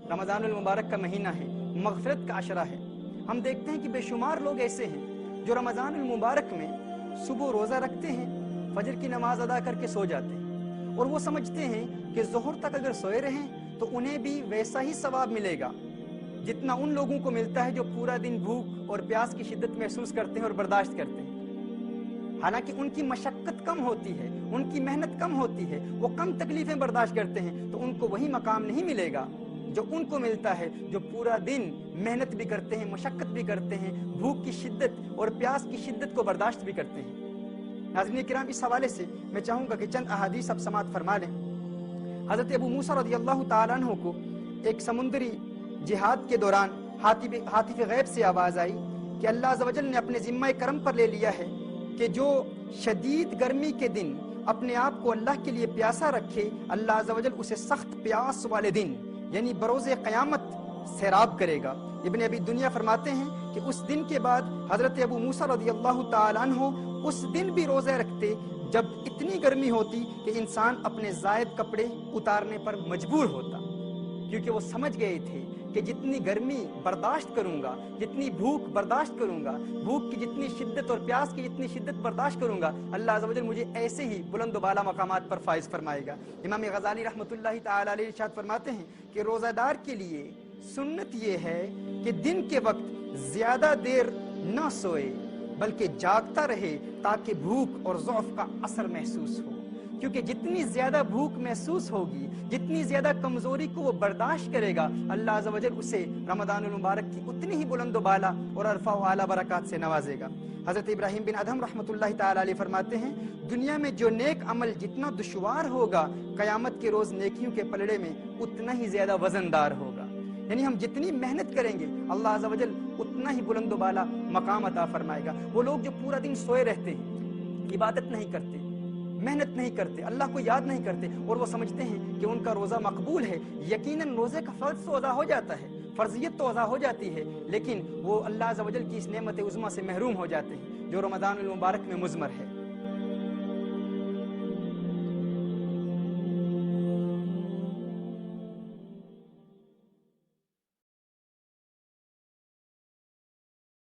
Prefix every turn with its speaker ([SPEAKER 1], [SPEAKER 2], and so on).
[SPEAKER 1] रमज़ान मुबारक का महीना है, मग़फ़िरत का अशरा है। हम देखते हैं कि बेशुमार लोग ऐसे हैं जो रमज़ान मुबारक में सुबह रोज़ा रखते हैं, फजर की नमाज अदा करके सो जाते हैं और वो समझते हैं कि ज़ोहर तक अगर सोए रहें तो उन्हें भी वैसा ही सवाब मिलेगा जितना उन लोगों को मिलता है जो पूरा दिन भूख और प्यास की शिद्दत महसूस करते हैं और बर्दाश्त करते हैं। हालांकि उनकी मशक्क़त कम होती है, उनकी मेहनत कम होती है, वो कम तकलीफें बर्दाश्त करते हैं, तो उनको वही मकाम नहीं मिलेगा जो उनको मिलता है जो पूरा दिन मेहनत भी करते हैं, मशक्क़त भी करते हैं, भूख की शिद्दत और प्यास की शिद्दत को बर्दाश्त भी करते हैं। नाज़रीन किराम, इस हवाले से मैं चाहूँगा कि चंद अहादीस आप समाअत फरमा लें। हज़रत अबू मूसा रज़ियल्लाहु ताला अन्हु को एक समुंदरी जिहाद के दौरान हातिफ गैब से आवाज़ आई कि अल्लाह अज़्ज़ व जल ने अपने ज़िम्मा करम पर ले लिया है कि जो शदीद गर्मी के दिन अपने आप को अल्लाह के लिए प्यासा रखे, अल्लाह अज़्ज़ व जल उसे सख्त प्यास वाले दिन यानी बरोज़े क़यामत सैराब करेगा। इब्न अबी दुनिया फरमाते हैं कि उस दिन के बाद हज़रत अबू मूसा रज़ियल्लाहु ताला अन्हु उस दिन भी रोज़े रखते जब इतनी गर्मी होती कि इंसान अपने ज़ायद कपड़े उतारने पर मजबूर होता, क्योंकि वो समझ गए थे कि जितनी गर्मी बर्दाश्त करूंगा, जितनी भूख बर्दाश्त करूंगा, भूख की जितनी शिद्दत और प्यास की जितनी शिद्दत बर्दाश्त करूंगा, अल्लाह अज़्ज़ व जल मुझे ऐसे ही बुलंद व बाला मकामात पर फाइज फरमाएगा। इमाम गज़ाली रहमतुल्लाहि ताला अलैहि इरशाद फरमाते हैं कि रोज़ादार के लिए सुन्नत ये है कि दिन के वक्त ज्यादा देर न सोए बल्कि जागता रहे ताकि भूख और ज़ौफ़ का असर महसूस हो, क्योंकि जितनी ज्यादा भूख महसूस होगी, जितनी ज्यादा कमजोरी को वो बर्दाश्त करेगा, अल्लाह अज़्ज़ व जल उसे रमज़ानुल मुबारक की उतनी ही बुलंद व बाला और अरफा व आला बरक़ात से नवाजेगा। हज़रत इब्राहीम बिन अदहम रहमतुल्लाहि ताला अलैहि फरमाते हैं, दुनिया में जो नेक अमल जितना दुश्वार होगा, क़यामत के रोज़ नेकियों के पलड़े में उतना ही ज्यादा वजनदार होगा। यानी हम जितनी मेहनत करेंगे अल्लाह अज़्ज़ व जल उतना ही बुलंद व बाला मकाम अता फरमाएगा। वो लोग जो पूरा दिन सोए रहते हैं, इबादत नहीं करते, मेहनत नहीं करते, अल्लाह को याद नहीं करते और वो समझते हैं कि उनका रोज़ा मकबूल है, यकीनन रोज़े का फ़र्ज़ तो अदा हो जाता है, फ़र्ज़ियत तो अदा हो जाती है, लेकिन वो अल्लाह अज़्ज़ व जल की इस नेमत उज़्मा से महरूम हो जाते हैं जो रमज़ानुल मुबारक में मुज़मर है।